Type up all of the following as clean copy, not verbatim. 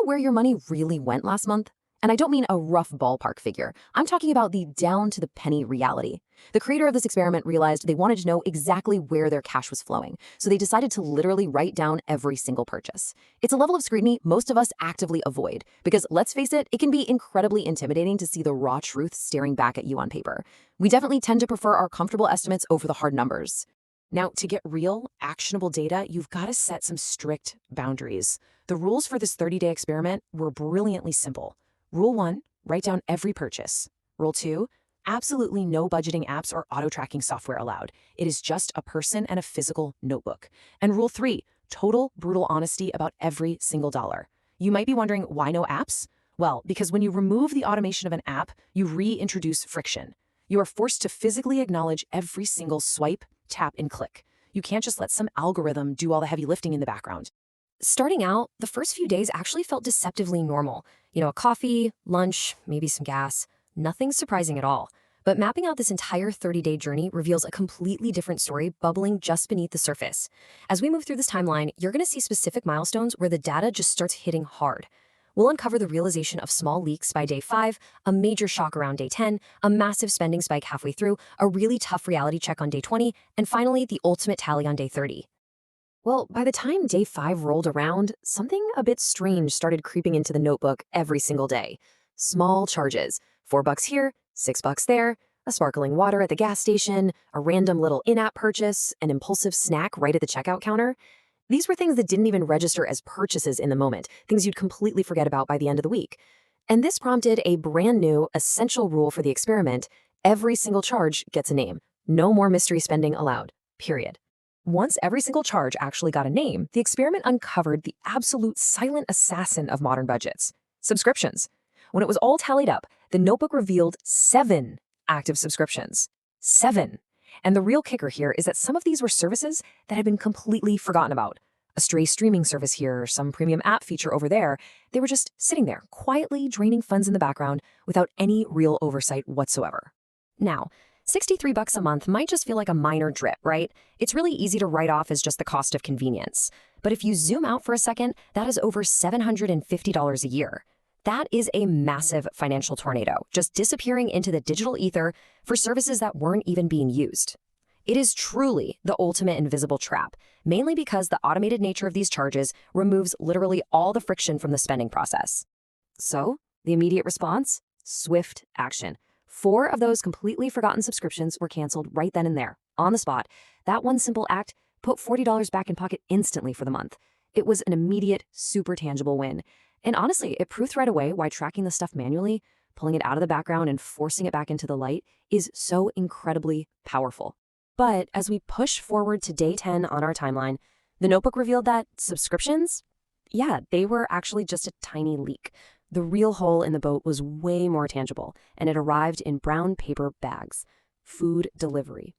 know where your money really went last month? And I don't mean a rough ballpark figure. I'm talking about the down-to-the-penny reality. The creator of this experiment realized they wanted to know exactly where their cash was flowing, so they decided to literally write down every single purchase. It's a level of scrutiny most of us actively avoid, because let's face it, it can be incredibly intimidating to see the raw truth staring back at you on paper. We definitely tend to prefer our comfortable estimates over the hard numbers. Now, to get real, actionable data, you've got to set some strict boundaries. The rules for this 30-day experiment were brilliantly simple. Rule 1, write down every purchase. Rule 2, absolutely no budgeting apps or auto-tracking software allowed. It is just a person and a physical notebook. And Rule 3, total brutal honesty about every single dollar. You might be wondering, why no apps? Well, because when you remove the automation of an app, you reintroduce friction. You are forced to physically acknowledge every single swipe, tap, and click. You can't just let some algorithm do all the heavy lifting in the background. Starting out, the first few days actually felt deceptively normal. A coffee, lunch, maybe some gas. Nothing surprising at all. But mapping out this entire 30-day journey reveals a completely different story bubbling just beneath the surface. As we move through this timeline, you're going to see specific milestones where the data just starts hitting hard. We'll uncover the realization of small leaks by day 5, a major shock around day 10, a massive spending spike halfway through, a really tough reality check on day 20, and finally, the ultimate tally on day 30. Well, by the time day 5 rolled around, something a bit strange started creeping into the notebook every single day. Small charges, $4 here, $6 there, a sparkling water at the gas station, a random little in-app purchase, an impulsive snack right at the checkout counter. These were things that didn't even register as purchases in the moment, things you'd completely forget about by the end of the week. And this prompted a brand new, essential rule for the experiment: every single charge gets a name. No more mystery spending allowed, period. Once every single charge actually got a name, the experiment uncovered the absolute silent assassin of modern budgets: subscriptions. When it was all tallied up, the notebook revealed 7 active subscriptions. 7. And the real kicker here is that some of these were services that had been completely forgotten about. A stray streaming service here, some premium app feature over there. They were just sitting there, quietly draining funds in the background without any real oversight whatsoever. Now, $63 a month might just feel like a minor drip, right? It's really easy to write off as just the cost of convenience. But if you zoom out for a second, that is over $750 a year. That is a massive financial tornado, just disappearing into the digital ether for services that weren't even being used. It is truly the ultimate invisible trap, mainly because the automated nature of these charges removes literally all the friction from the spending process. So, the immediate response? Swift action. 4 of those completely forgotten subscriptions were canceled right then and there, on the spot. That one simple act put $40 back in pocket instantly for the month. It was an immediate, super tangible win. And honestly, it proved right away why tracking the stuff manually, pulling it out of the background and forcing it back into the light, is so incredibly powerful. But as we push forward to day 10 on our timeline, the notebook revealed that subscriptions, yeah, they were actually just a tiny leak. The real hole in the boat was way more tangible, and it arrived in brown paper bags. Food delivery.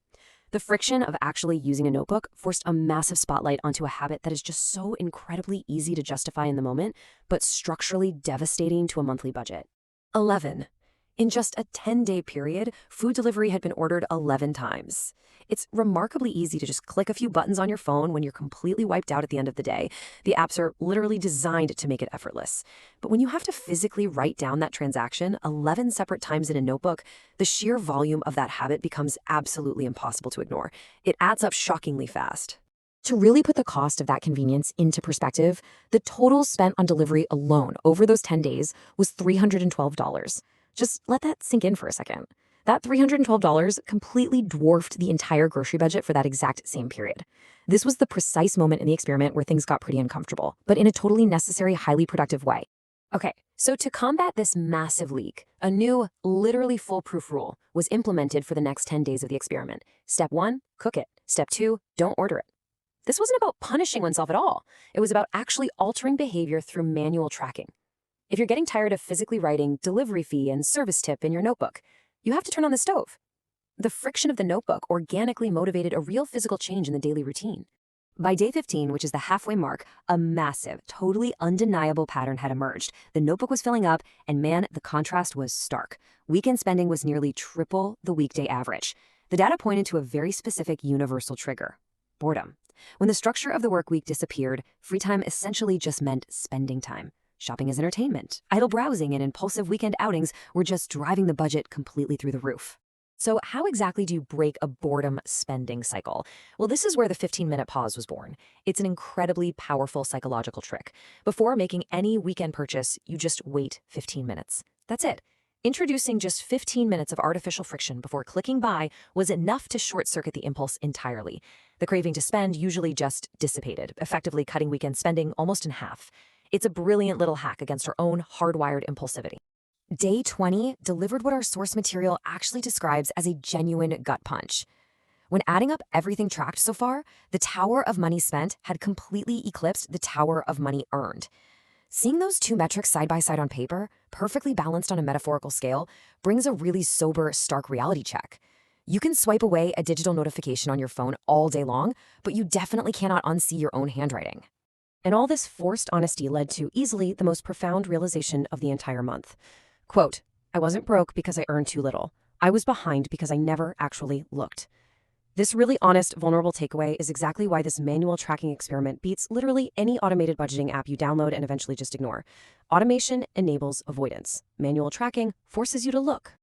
The friction of actually using a notebook forced a massive spotlight onto a habit that is just so incredibly easy to justify in the moment, but structurally devastating to a monthly budget. 11. In just a 10-day period, food delivery had been ordered 11 times. It's remarkably easy to just click a few buttons on your phone when you're completely wiped out at the end of the day. The apps are literally designed to make it effortless. But when you have to physically write down that transaction 11 separate times in a notebook, the sheer volume of that habit becomes absolutely impossible to ignore. It adds up shockingly fast. To really put the cost of that convenience into perspective, the total spent on delivery alone over those 10 days was $312. Just let that sink in for a second. That $312 completely dwarfed the entire grocery budget for that exact same period. This was the precise moment in the experiment where things got pretty uncomfortable, but in a totally necessary, highly productive way. Okay, so to combat this massive leak, a new, literally foolproof rule was implemented for the next 10 days of the experiment. Step 1, cook it. Step 2, don't order it. This wasn't about punishing oneself at all. It was about actually altering behavior through manual tracking. If you're getting tired of physically writing delivery fee and service tip in your notebook, you have to turn on the stove. The friction of the notebook organically motivated a real physical change in the daily routine. By day 15, which is the halfway mark, a massive, totally undeniable pattern had emerged. The notebook was filling up, and man, the contrast was stark. Weekend spending was nearly triple the weekday average. The data pointed to a very specific universal trigger: boredom. When the structure of the work week disappeared, free time essentially just meant spending time. shopping as entertainment, idle browsing, and impulsive weekend outings were just driving the budget completely through the roof. So how exactly do you break a boredom spending cycle? Well, this is where the 15-minute pause was born. It's an incredibly powerful psychological trick. Before making any weekend purchase, you just wait 15 minutes. That's it. Introducing just 15 minutes of artificial friction before clicking buy was enough to short-circuit the impulse entirely. The craving to spend usually just dissipated, effectively cutting weekend spending almost in half. It's a brilliant little hack against our own hardwired impulsivity. Day 20 delivered what our source material actually describes as a genuine gut punch. When adding up everything tracked so far, the tower of money spent had completely eclipsed the tower of money earned. Seeing those two metrics side by side on paper, perfectly balanced on a metaphorical scale, brings a really sober, stark reality check. You can swipe away a digital notification on your phone all day long, but you definitely cannot unsee your own handwriting. And all this forced honesty led to easily the most profound realization of the entire month. Quote, I wasn't broke because I earned too little. I was behind because I never actually looked. This really honest, vulnerable takeaway is exactly why this manual tracking experiment beats literally any automated budgeting app you download and eventually just ignore. Automation enables avoidance. Manual tracking forces you to look.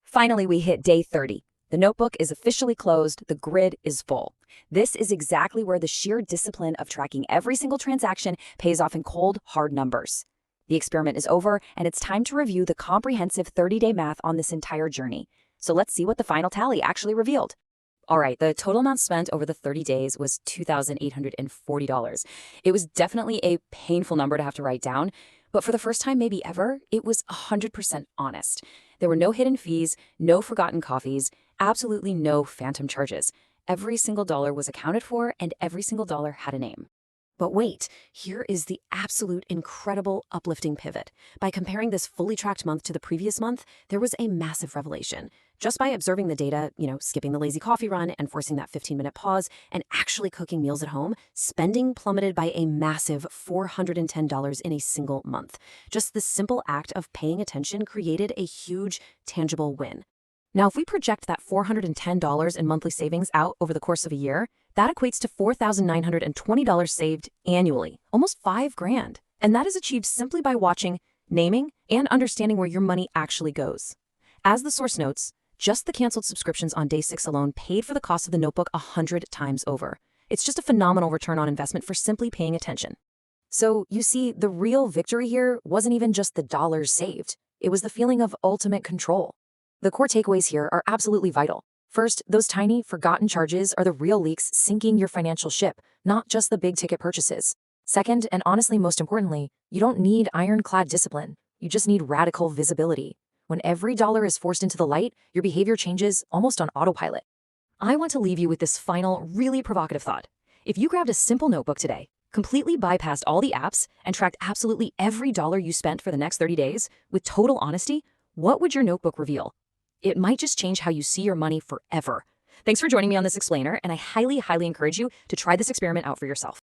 Finally, we hit day 30. The notebook is officially closed. The grid is full. This is exactly where the sheer discipline of tracking every single transaction pays off in cold, hard numbers. The experiment is over, and it's time to review the comprehensive 30-day math on this entire journey. So let's see what the final tally actually revealed. All right, the total amount spent over the 30 days was $2,840. It was definitely a painful number to have to write down, but for the first time maybe ever, it was 100% honest. There were no hidden fees, no forgotten coffees, absolutely no phantom charges. Every single dollar was accounted for, and every single dollar had a name. But wait, here is the absolute incredible uplifting pivot. By comparing this fully tracked month to the previous month, there was a massive revelation. Just by observing the data, skipping the lazy coffee run, enforcing that 15-minute pause, and actually cooking meals at home, spending plummeted by a massive $410 in a single month. Just the simple act of paying attention created a huge, tangible win. Now, if we project that $410 in monthly savings out over the course of a year, that equates to $4,920 saved annually, almost $5,000. And that is achieved simply by watching, naming, and understanding where your money actually goes. As the source notes, just the canceled subscriptions on day 6 alone paid for the cost of the notebook 100 times over. It's just a phenomenal return on investment for simply paying attention. So, you see, the real victory here wasn't even just the dollars saved. It was the feeling of ultimate control. The core takeaways here are absolutely vital. First, those tiny, forgotten charges are the real leaks sinking your financial ship, not just the big-ticket purchases. Second, and honestly most importantly, you don't need ironclad discipline. You just need radical visibility. When every dollar is forced into the light, your behavior changes almost on autopilot. I want to leave you with this final, really provocative thought. If you grabbed a simple notebook today, completely bypassed all the apps, and tracked absolutely every dollar you spent for the next 30 days, with total honesty, what would your notebook reveal? It might just change how you see your money forever. Thanks for joining me on this explainer, and I highly, highly encourage you to try this experiment out for yourself.